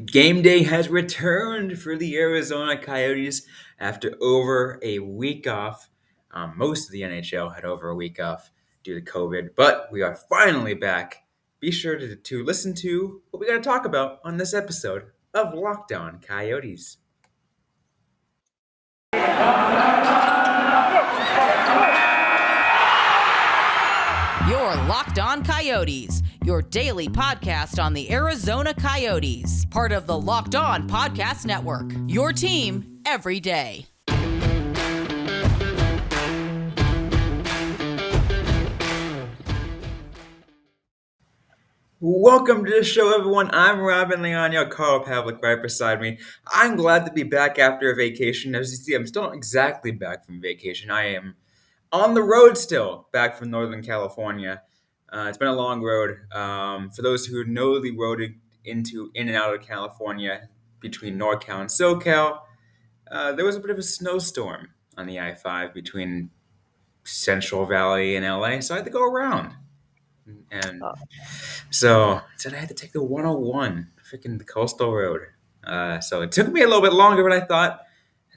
Game day has returned for the Arizona Coyotes after over a week off. Most of the NHL had over a week off due to COVID, but we are finally back. Be sure to listen to what we got to talk about on this episode of Locked On Coyotes. Your Locked On Coyotes, your daily podcast on the Arizona Coyotes, part of the Locked On Podcast Network. Your team every day. Welcome to the show, everyone. I'm Robyn Leonio, Carl Pavlik right beside me. I'm glad to be back after a vacation. As you see, I'm still not exactly back from vacation. I am on the road still, back from Northern California. It's been a long road. For those who know the road in and out of California between NorCal and SoCal, there was a bit of a snowstorm on the I-5 between Central Valley and LA, so I had to go around. And so I had to take the 101, freaking the coastal road. So it took me a little bit longer than I thought.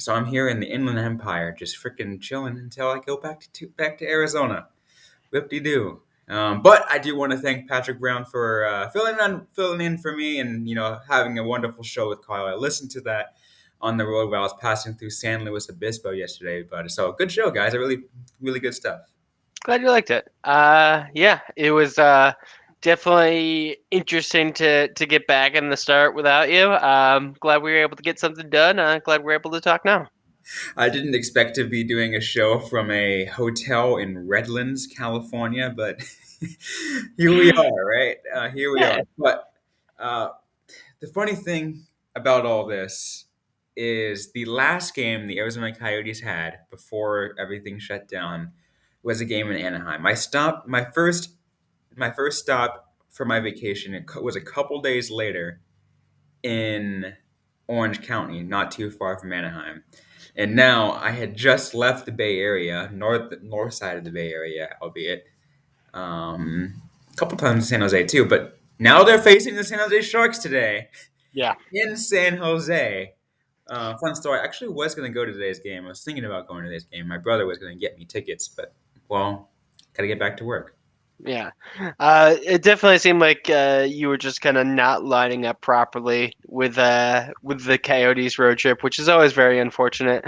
So I'm here in the Inland Empire, just freaking chilling until I go back to Arizona. Whip-de-doo. But I do want to thank Patrick Brown for filling in for me, and having a wonderful show with Kyle. I listened to that on the road while I was passing through San Luis Obispo yesterday. But so good show, guys. Really good stuff. Glad you liked it. Yeah, it was definitely interesting to get back in the start without you. Glad we were able to get something done. Glad we're able to talk now. I didn't expect to be doing a show from a hotel in Redlands, California, but here we are, right? Here we are. But the funny thing about all this is the last game the Arizona Coyotes had before everything shut down was a game in Anaheim. My first stop for my vacation was a couple days later in Orange County, not too far from Anaheim. And now I had just left the Bay Area, north side of the Bay Area, albeit a couple times in San Jose too. But now they're facing the San Jose Sharks today. Yeah. In San Jose. Fun story. I actually was going to go to today's game. I was thinking about going to today's game. My brother was going to get me tickets, but got to get back to work. Yeah. It definitely seemed like you were just kind of not lining up properly with the Coyotes road trip, which is always very unfortunate.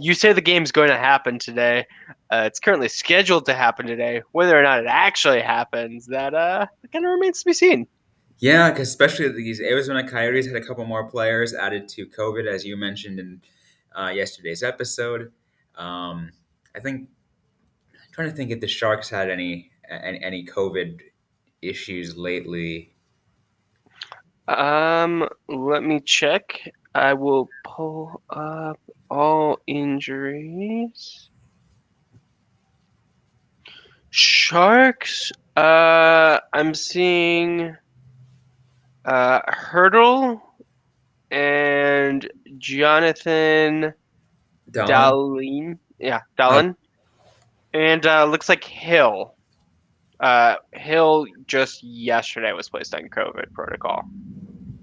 You say the game's going to happen today. It's currently scheduled to happen today. Whether or not it actually happens, that kind of remains to be seen. Yeah, because especially these Arizona Coyotes had a couple more players added to COVID, as you mentioned in yesterday's episode. I think I'm trying to think if the Sharks had any COVID issues lately. Let me check. I will pull up all injuries. Sharks. I'm seeing Hurdle and Jonathan Dahlin? Dahlin. Yeah, Dahlin. And looks like Hill. Hill just yesterday was placed on COVID protocol.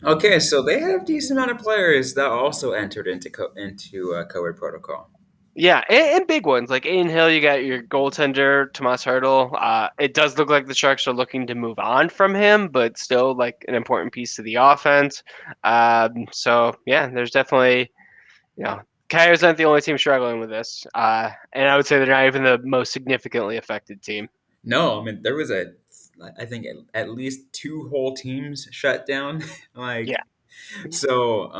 Okay, so they have a decent amount of players that also entered into COVID protocol. Yeah, and big ones like Aiden Hill. You got your goaltender Tomas Hurdle. It does look like the Sharks are looking to move on from him, but still like an important piece to the offense. So yeah, there's definitely Coyotes aren't the only team struggling with this, and I would say they're not even the most significantly affected team. No, I mean there was I think at least two whole teams shut down. Yeah. So,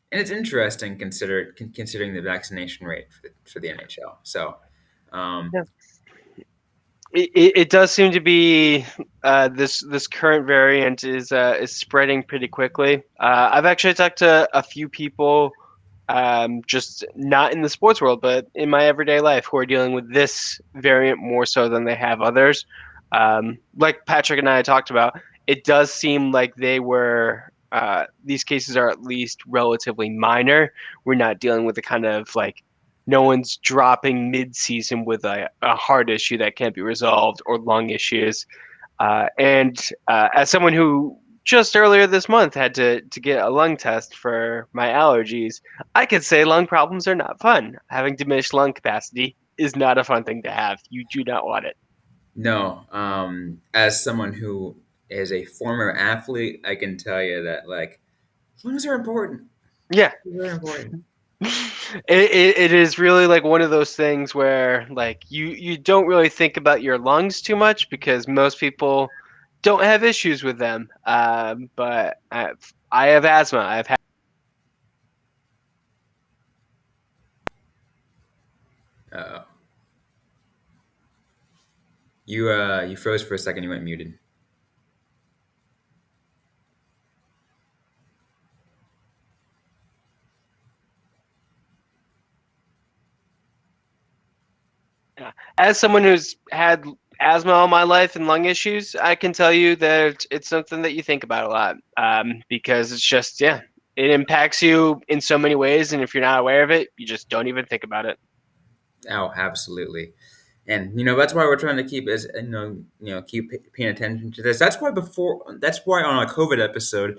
and it's interesting considering the vaccination rate for the NHL. So, Yeah. It does seem to be this current variant is spreading pretty quickly. I've actually talked to a few people, just not in the sports world, but in my everyday life, who are dealing with this variant more so than they have others. Like Patrick and I talked about, it does seem like these cases are at least relatively minor. We're not dealing with the kind of like no one's dropping mid-season with a heart issue that can't be resolved or lung issues. And as someone who just earlier this month had to get a lung test for my allergies. I could say lung problems are not fun. Having diminished lung capacity is not a fun thing to have. You do not want it. No, as someone who is a former athlete, I can tell you that like lungs are important. Yeah. They're very important. It is really like one of those things where like you don't really think about your lungs too much because most people don't have issues with them. But I have asthma. I've had Uh, you froze for a second. You went muted. as someone who's had asthma all my life and lung issues, I can tell you that it's something that you think about a lot because it's just, yeah, it impacts you in so many ways. And if you're not aware of it, you just don't even think about it. Oh, absolutely. And that's why we're trying to keep is keep paying attention to this. That's why on our COVID episode,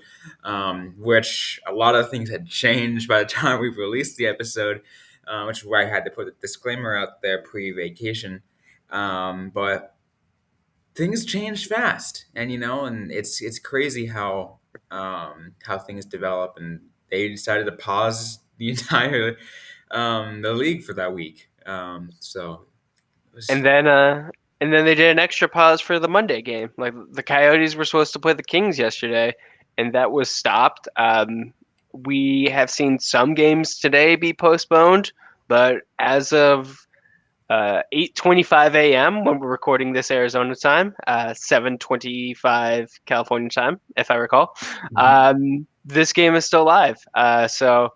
which a lot of things had changed by the time we released the episode, which is why I had to put a disclaimer out there pre-vacation. But things changed fast, and and it's crazy how things develop, and they decided to pause the entire the league for that week. So it was And then they did an extra pause for the Monday game. Like the Coyotes were supposed to play the Kings yesterday, and that was stopped. We have seen some games today be postponed, but as of 8:25 a.m. when we're recording this Arizona time, 7:25 California time, if I recall. Mhm. This game is still live. So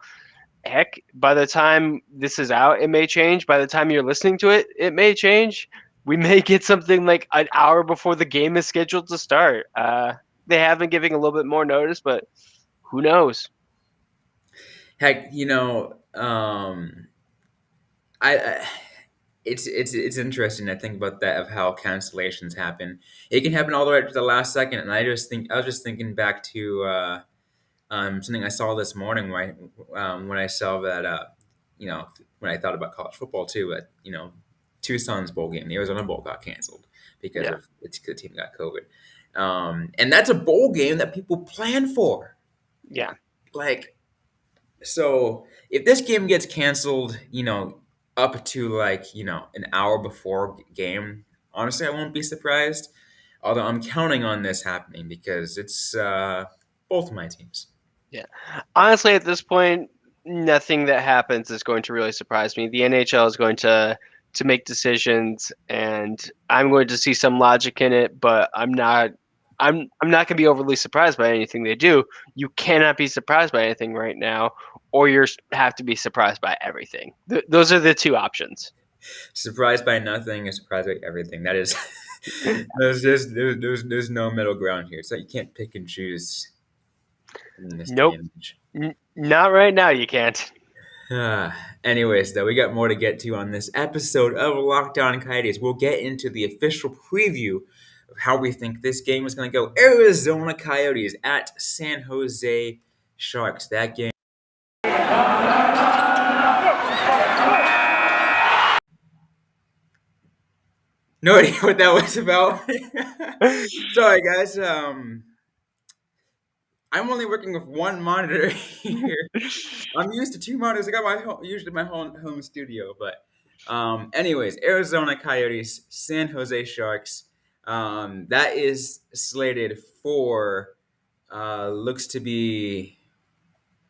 heck, by the time this is out, it may change. By the time you're listening to it, it may change. We may get something like an hour before the game is scheduled to start. They have been giving a little bit more notice, but who knows? Heck, I it's interesting to think about that of how cancellations happen. It can happen all the way up to the last second, and I was just thinking back to something I saw this morning when I saw that you know when I thought about college football too. But Tucson's bowl game, the Arizona Bowl, got canceled because Yeah, of the team got COVID, and that's a bowl game that people plan for. yeah. Like, so if this game gets canceled, up to like an hour before game, honestly, I won't be surprised. Although I'm counting on this happening because it's both of my teams. Yeah. Honestly, at this point, nothing that happens is going to really surprise me. The NHL is going to make decisions, and I'm going to see some logic in it, but I'm not going to be overly surprised by anything they do. You cannot be surprised by anything right now, or you have to be surprised by everything. Those are the two options. Surprised by nothing and surprised by everything. That is, there's no middle ground here. So you can't pick and choose in this day Nope, and age. not right now. You can't. Anyways, though, we got more to get to on this episode of Lockdown Coyotes. We'll get into the official preview of how we think this game is going to go. Arizona Coyotes at San Jose Sharks. That game. No idea what that was about. Sorry, guys. I'm only working with one monitor here. I'm used to two monitors. I got usually my home studio, but anyways, Arizona Coyotes, San Jose Sharks. That is slated for looks to be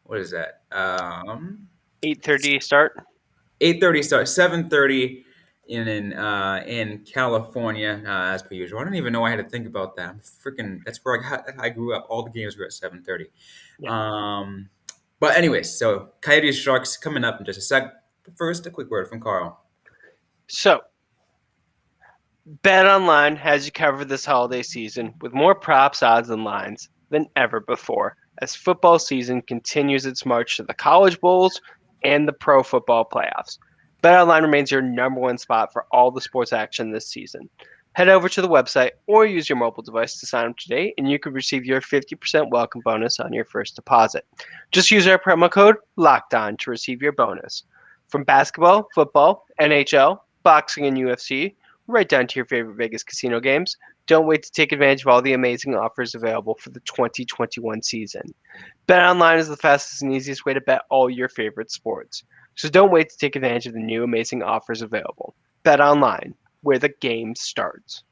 what is that? 8:30 start. 8:30 start, 7:30 in California as per usual. I don't even know why I had to think about that. I'm freaking that's where I grew up. All the games were at 7:30. Yeah. Um, but anyways, so Coyotes Sharks coming up in just a sec. But first, a quick word from Carl. So Bet Online has you covered this holiday season with more props, odds, and lines than ever before as football season continues its march to the college bowls and the pro football playoffs. Bet Online remains your number one spot for all the sports action this season. Head over to the website or use your mobile device to sign up today, and you could receive your 50% welcome bonus on your first deposit. Just use our promo code LOCKEDON to receive your bonus. From basketball, football, NHL, boxing, and UFC, right down to your favorite Vegas casino games, don't wait to take advantage of all the amazing offers available for the 2021 season. BetOnline is the fastest and easiest way to bet all your favorite sports. So don't wait to take advantage of the new amazing offers available. BetOnline, where the game starts.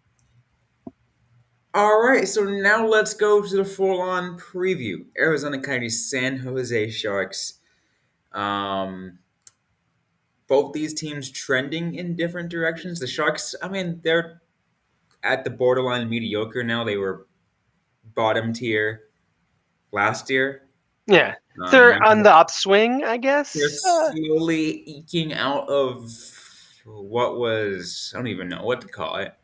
All right, so now let's go to the full-on preview. Arizona Coyotes, San Jose Sharks. Um, both these teams trending in different directions. The Sharks, I mean, they're at the borderline mediocre now. They were bottom tier last year. Yeah, Now they're on the upswing, I they're guess. slowly eking out of what was, I don't even know what to call it.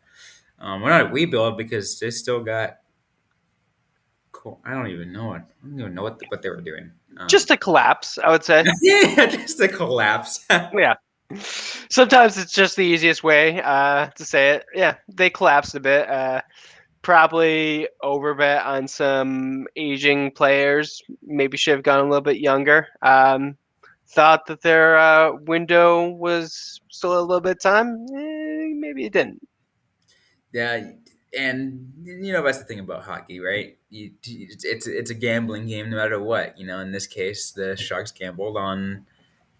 We're not a rebuild because they still got. I don't even know it. I don't even know what they were doing. Just a collapse, I would say. Yeah, just a collapse. Yeah. Sometimes it's just the easiest way to say it. Yeah, they collapsed a bit. Probably overbet on some aging players. Maybe should have gone a little bit younger. Thought that their window was still a little bit of time. Maybe it didn't. Yeah, and that's the thing about hockey, right? It's a gambling game no matter what. In this case, the Sharks gambled on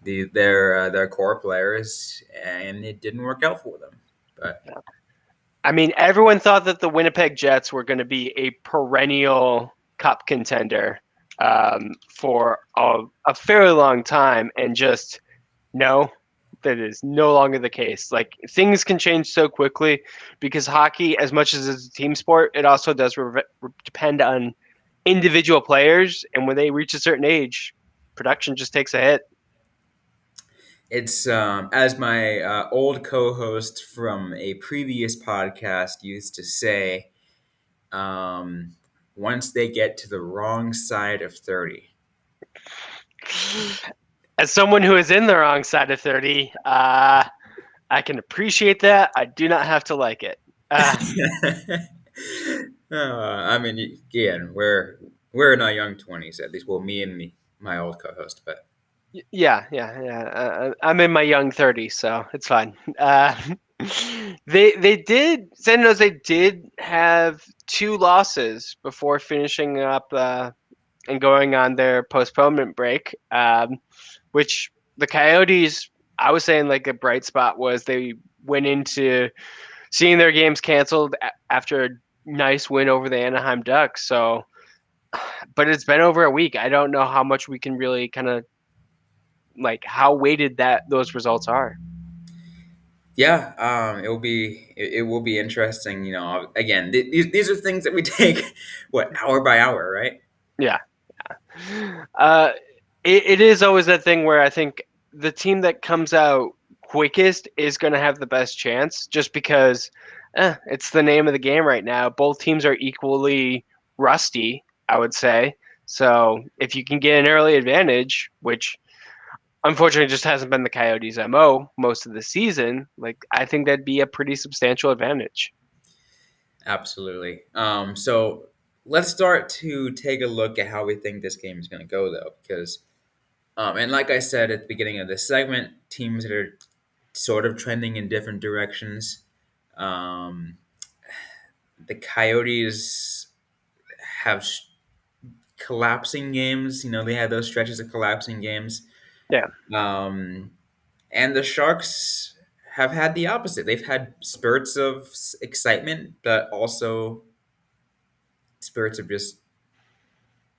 their core players, and it didn't work out for them. But I mean, everyone thought that the Winnipeg Jets were going to be a perennial cup contender for a fairly long time, and just no, that is no longer the case. Like, things can change so quickly because hockey, as much as it's a team sport, it also does depend on individual players, and when they reach a certain age, production just takes a hit. it's as my old co-host from a previous podcast used to say. Um, Once they get to the wrong side of 30. As someone who is in the wrong side of 30, I can appreciate that. I do not have to like it. Uh, I mean, again, we're in our young 20s at least. Well, me and my old co-host, but yeah. I'm in my young 30s, so it's fine. They did San Jose did have two losses before finishing up and going on their postponement break, which the Coyotes. I was saying like a bright spot was they went into seeing their games canceled after a nice win over the Anaheim Ducks. So, but it's been over a week. I don't know how much we can really kind of like how weighted that those results are. yeah, it will be interesting. Again, these are things that we take what hour by hour, right? Yeah. Uh, it is always that thing where I think the team that comes out quickest is going to have the best chance just because it's the name of the game right now. Both teams are equally rusty, I would say. So if you can get an early advantage, which unfortunately just hasn't been the Coyotes' MO most of the season, like I think that'd be a pretty substantial advantage. Absolutely. So let's start to take a look at how we think this game is going to go, though, because and like I said at the beginning of this segment, teams that are sort of trending in different directions. Um, the Coyotes have collapsing games. They had those stretches of collapsing games. Yeah. Um, and the Sharks have had the opposite. They've had spurts of excitement, but also spurts of just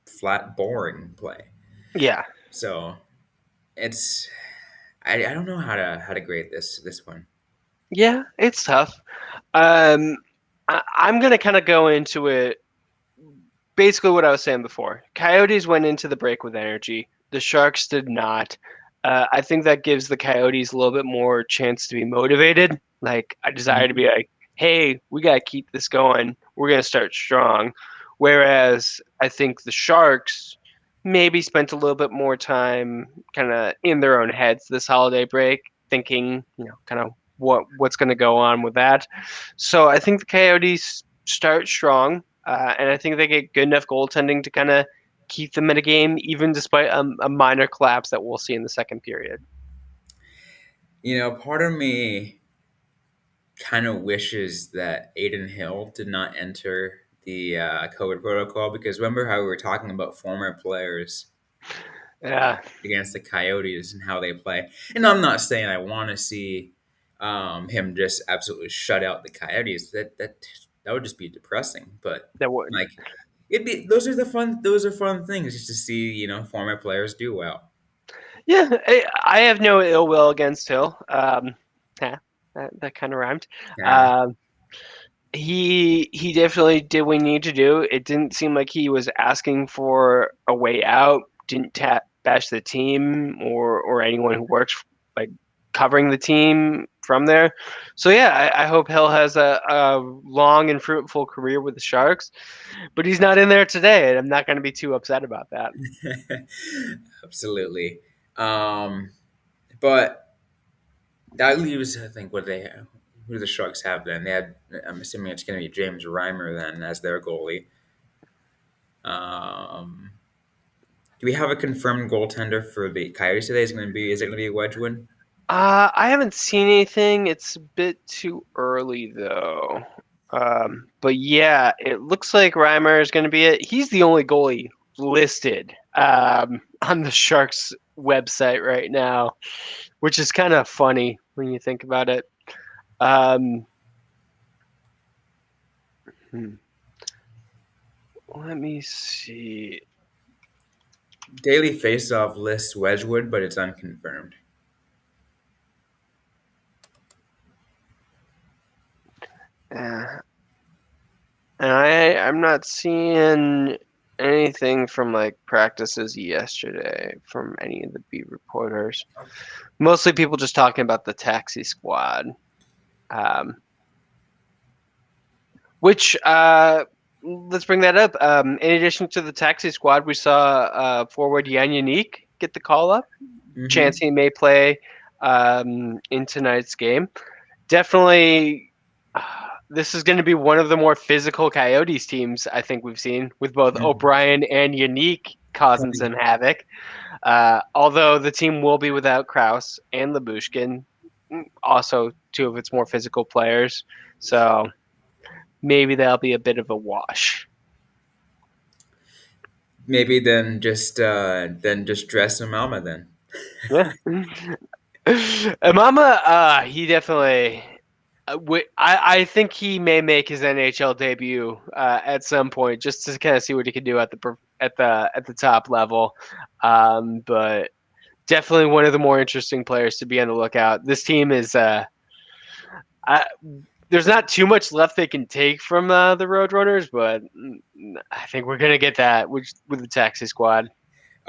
flat, boring play. Yeah. So it's I don't know how to grade this one. Yeah, it's tough. Um, I'm going to kind of go into it basically what I was saying before. Coyotes went into the break with energy. The Sharks did not. I think that gives the Coyotes a little bit more chance to be motivated. Like, I desire to be like, hey, we got to keep this going. We're going to start strong. Whereas I think the Sharks maybe spent a little bit more time kind of in their own heads this holiday break, thinking, kind of what's going to go on with that. So I think the Coyotes start strong, and I think they get good enough goaltending to kind of keep them in a game, even despite a minor collapse that we'll see in the second period. Part of me kind of wishes that Aiden Hill did not enter the COVID protocol because remember how we were talking about former players Yeah, against the Coyotes and how they play. And I'm not saying I want to see him just absolutely shut out the Coyotes. That would just be depressing. But that would. like it'd be those are fun things just to see former players do well. Yeah, I have no ill will against Hill. Yeah, that kind of rhymed. Yeah. Um, he definitely did what he needed to do. It didn't seem like he was asking for a way out. Didn't bash the team or anyone who works like covering the team from there. So yeah, I hope Hill has a long and fruitful career with the Sharks. But he's not in there today, and I'm not going to be too upset about that. Absolutely. Um, but that leaves, I think, who do the Sharks have then? They had, I'm assuming it's going to be James Reimer then as their goalie. Um, do we have a confirmed goaltender for the Coyotes today? Is it going to be Wedgwood? I haven't seen anything. It's a bit too early though. But yeah, it looks like Reimer is going to be it. He's the only goalie listed on the Sharks website right now, which is kind of funny when you think about it. Um, hmm, let me see. Daily Faceoff lists Wedgwood, but it's unconfirmed. Uh, and I'm not seeing anything from like practices yesterday from any of the beat reporters. Mostly people just talking about the taxi squad. Um, which let's bring that up. In addition to the taxi squad, we saw forward Yan Yannick get the call up. Mm-hmm. Chance he may play in tonight's game. Definitely, this is going to be one of the more physical Coyotes teams I think we've seen, with both O'Brien and Yannick causing some havoc. Although the team will be without Kraus and Labushkin, also two of its more physical players. So maybe that'll be a bit of a wash. Maybe then just dress him Alma then. Yeah. Mama, he definitely. I think he may make his NHL debut at some point, just to kind of see what he can do at the top level. But definitely one of the more interesting players to be on the lookout. This team is I, there's not too much left they can take from the Roadrunners, but I think we're gonna get that with the taxi squad.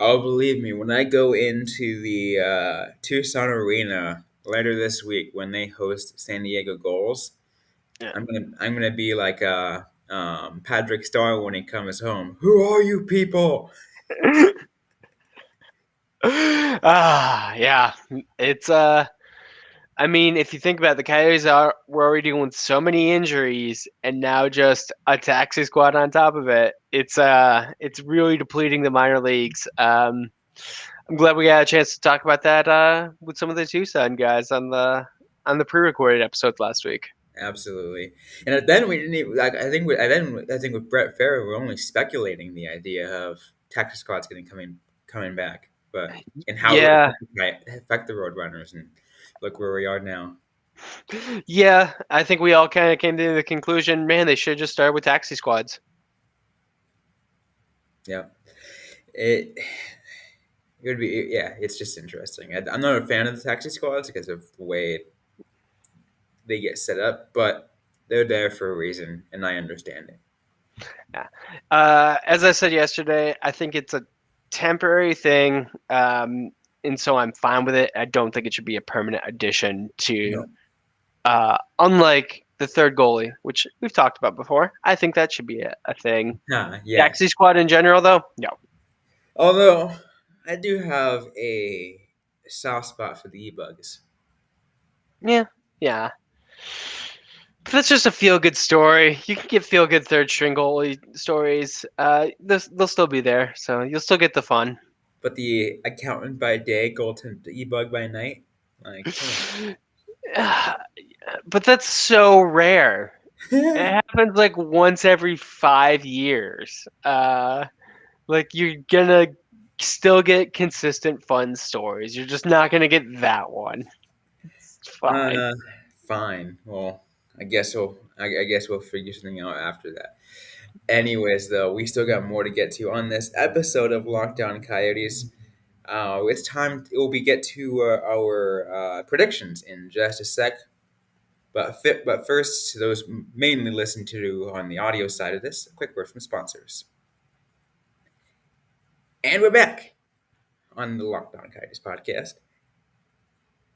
Oh, believe me, when I go into the Tucson Arena later this week when they host San Diego Gulls, Yeah. I'm gonna be like Patrick Star when he comes home. Who are you people? Yeah, it's I mean, if you think about it, the Coyotes were already dealing with so many injuries, and now just a taxi squad on top of it. It's really depleting the minor leagues. I'm glad we got a chance to talk about that with some of the Tucson guys on the pre-recorded episodes last week. Absolutely. And then we didn't even, like I think with Brett Farrer we're only speculating the idea of Texas squad's going to coming back, but and how it Yeah, might affect the Roadrunners and look where we are now. yeah. I think we all kind of came to the conclusion, man, they should just start with taxi squads. Yeah. It it would be yeah, it's just interesting. I'm not a fan of the taxi squads because of the way they get set up, but they're there for a reason and I understand it. Yeah. As I said yesterday, I think it's a temporary thing, and so I'm fine with it. I don't think it should be a permanent addition to, No. unlike the third goalie, which we've talked about before. I think that should be a thing. Yes. Taxi squad in general, though, no. Although I do have a soft spot for the e-bugs. Yeah. Yeah. But that's just a feel good story. You can get feel good third string goalie stories. They'll still be there, so you'll still get the fun. But the accountant by day, goaltender e-bug by night, like, come But that's so rare. It on. happens like once every 5 years. Like you're gonna still get consistent fun stories. You're just not gonna get that one. It's fine. uh, Fine. Well, I guess we'll figure something out after that. Anyways, though, we still got more to get to on this episode of Lockdown Coyotes. It's time. We get to our predictions in just a sec. But first, to those mainly listened to on the audio side of this, a quick word from sponsors. And we're back on the Lockdown Coyotes podcast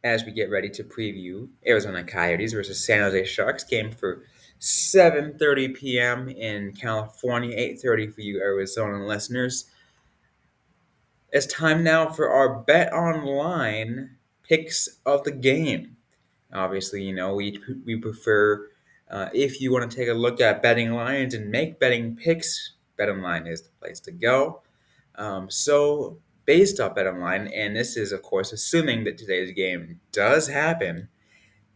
as we get ready to preview Arizona Coyotes versus San Jose Sharks game for 7:30 p.m. in California, 8:30 for you Arizona listeners. It's time now for our bet online picks of the game. Obviously, we prefer if you want to take a look at betting lines and make betting picks, BetOnline is the place to go. So, based off BetOnline, and this is of course assuming that today's game does happen,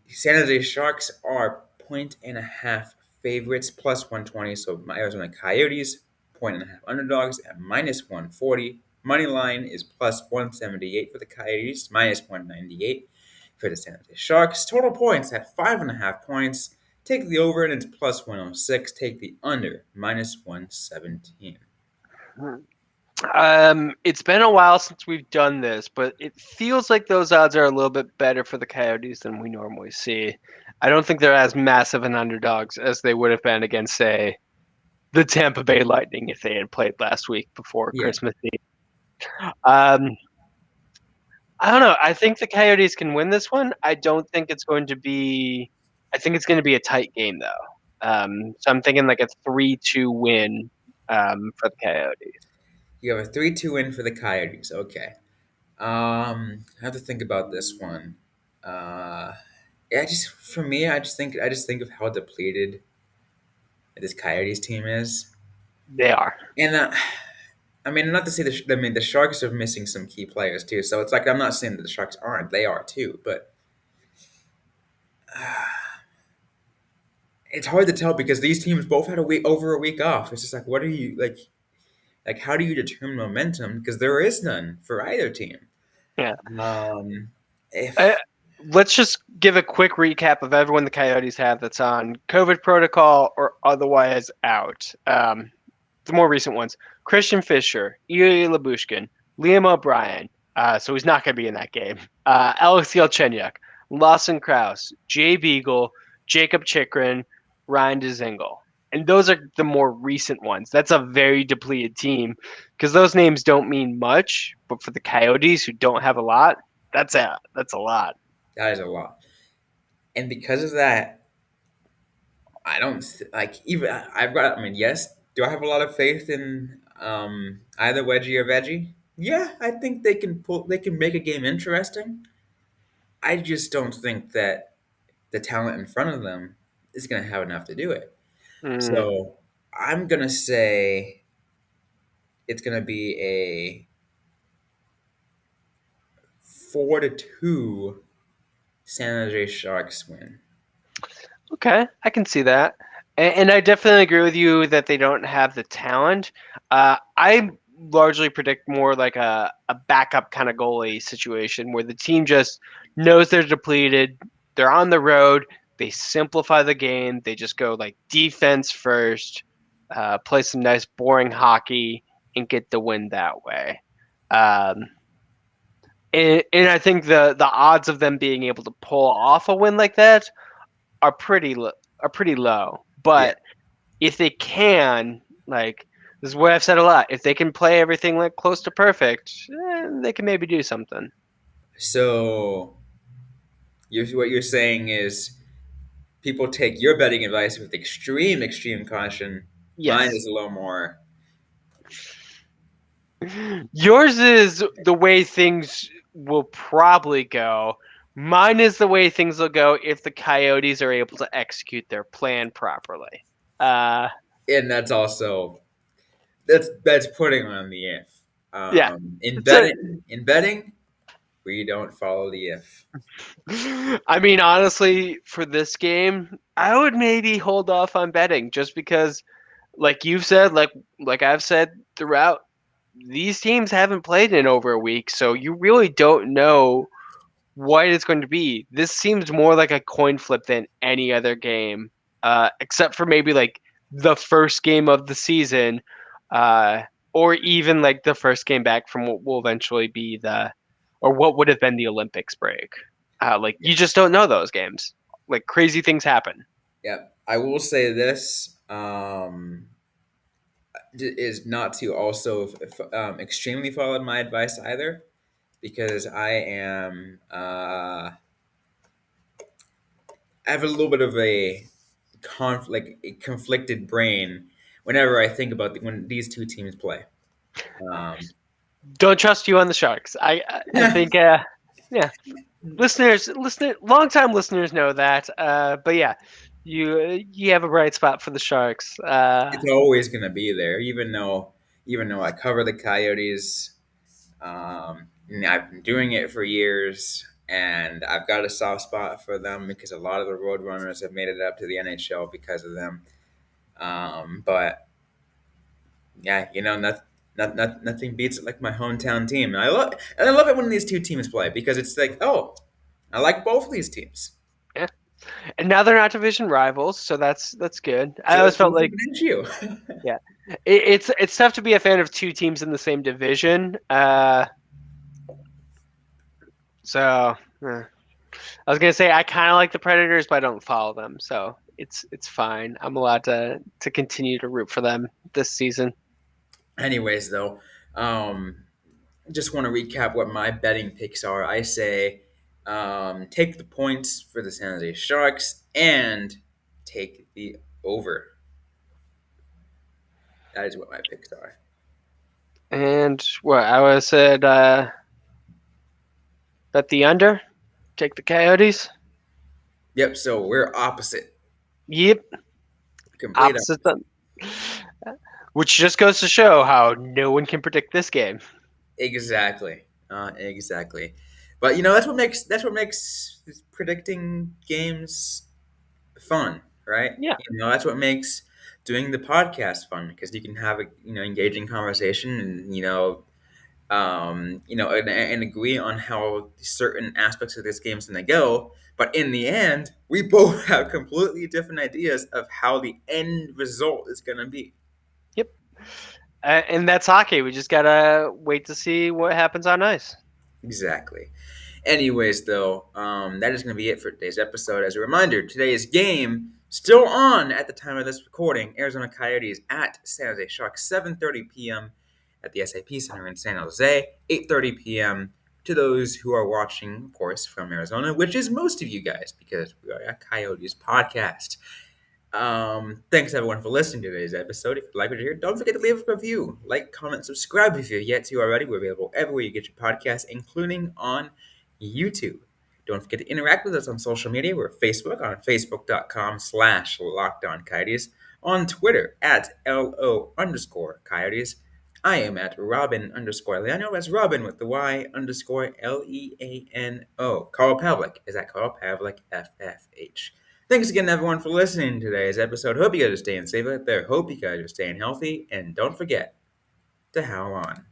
San Jose Sharks are point and a half favorites, plus 120. So my Arizona Coyotes, point and a half underdogs at minus 140. Money line is plus 178 for the Coyotes, minus 198 for the San Jose Sharks. Total points at 5.5 points. Take the over and it's plus 106. Take the under, minus 117. It's been a while since we've done this, but it feels like those odds are a little bit better for the Coyotes than we normally see. I don't think they're as massive an underdogs as they would have been against, say, the Tampa Bay Lightning if they had played last week before Yeah, Christmas Eve. Um, I don't know. I think the Coyotes can win this one. I don't think it's going to be. I think it's going to be a tight game though. So I'm thinking like a 3-2 win for the Coyotes. you have a 3-2 win for the Coyotes. Okay. I have to think about this one. Uh, yeah, just for me, I just think of how depleted this Coyotes team is, They are. and I mean, not to say I mean the Sharks are missing some key players too. So it's like I'm not saying that the Sharks aren't; they are too. But it's hard to tell because these teams both had a week off. It's just like, what are you like? Like, how do you determine momentum? Because there is none for either team. Yeah. Um, Uh, if let's just give a quick recap of everyone the Coyotes have that's on COVID protocol or otherwise out. The more recent ones: Christian Fisher, Ilya Labushkin, Liam O'Brien. So he's not going to be in that game. Alex Yelchenyuk, Lawson Krause, Jay Beagle, Jacob Chikrin, Ryan DeZingle. And those are the more recent ones. That's a very depleted team because those names don't mean much. But for the Coyotes, who don't have a lot, that's a lot. that is a lot, and because of that, I don't like even I've got. I mean, yes, do I have a lot of faith in either wedgie or veggie? Yeah, I think they can pull. They can make a game interesting. I just don't think that the talent in front of them is going to have enough to do it. Mm, So I'm gonna say it's gonna be a 4-2 San Jose Sharks win. okay, I can see that. And I definitely agree with you that they don't have the talent. I largely predict more like a backup kind of goalie situation where the team just knows they're depleted. They're on the road. They simplify the game. They just go like defense first, play some nice boring hockey, and get the win that way. Um, and I think the odds of them being able to pull off a win like that are are pretty low. Yeah. But if they can, like this is what I've said a lot, if they can play everything like close to perfect, they can maybe do something. So what you're saying is people take your betting advice with extreme caution. Mine Yes. is a little more. Yours is the way things will probably go, Mine is the way things will go if the Coyotes are able to execute their plan properly. Uh, And that's also that's putting on the if. yeah. In So, betting, we don't follow the if. I mean, honestly, for this game, I would maybe hold off on betting just because, like you've said, like I've said throughout, these teams haven't played in over a week, so you really don't know what it's going to be. This seems more like a coin flip than any other game, except for maybe like the first game of the season, uh, or even like the first game back from what will eventually be or what would have been the Olympics break. Like you just don't know those games. Like crazy things happen. Yeah, I will say this is not to also extremely follow my advice either, because I have a little bit of a conflicted brain whenever I think about when these two teams play. Um, Don't trust you on the Sharks. I think yeah, longtime listeners know that. But yeah, you have a bright spot for the Sharks. it's always going to be there, even though I cover the Coyotes. And I've been doing it for years, and I've got a soft spot for them because a lot of the Roadrunners have made it up to the NHL because of them. But yeah, nothing beats it like my hometown team. And I love it when these two teams play because it's like, oh, I like both of these teams. Yeah, and now they're not division rivals, so that's good. I So always it's felt an like issue. yeah, it's tough to be a fan of two teams in the same division. So I was gonna say I kind of like the Predators, but I don't follow them, so it's fine. I'm allowed to continue to root for them this season. Anyways, though, just want to recap what my betting picks are. I say take the points for the San Jose Sharks and take the over. That is what my picks are. And what I was said, bet the under, take the Coyotes. Yep. So we're opposite, Yep, complete opposite opposite. them. Which just goes to show how no one can predict this game. Exactly. Exactly. But that's what makes predicting games fun, right? Yeah, That's what makes doing the podcast fun because you can have a engaging conversation and and agree on how certain aspects of this game's going to go. But in the end, we both have completely different ideas of how the end result is going to be. yep. And that's hockey. We just gotta wait to see what happens on ice. Exactly. Anyways, though, that is going to be it for today's episode. As a reminder, today's game still on at the time of this recording. Arizona Coyotes at San Jose Sharks, 7:30 p.m. at the SAP Center in San Jose, 8:30 p.m. to those who are watching, of course, from Arizona, which is most of you guys because we are a Coyotes podcast. Thanks everyone for listening to today's episode. If you like what you hear, don't forget to leave a review, like, comment, subscribe if you're yet to already. We're available everywhere you get your podcasts, including on YouTube. Don't forget to interact with us on social media. We're Facebook on facebook.com/LockedOnCoyotes, on Twitter at LO_Coyotes. I am at Robyn_Leano. That's Robyn with the Y_LEANO. Carl Pavlik is at Carl Pavlik FFH. Thanks again, everyone, for listening to today's episode. Hope you guys are staying safe out there. Hope you guys are staying healthy. And don't forget to howl on.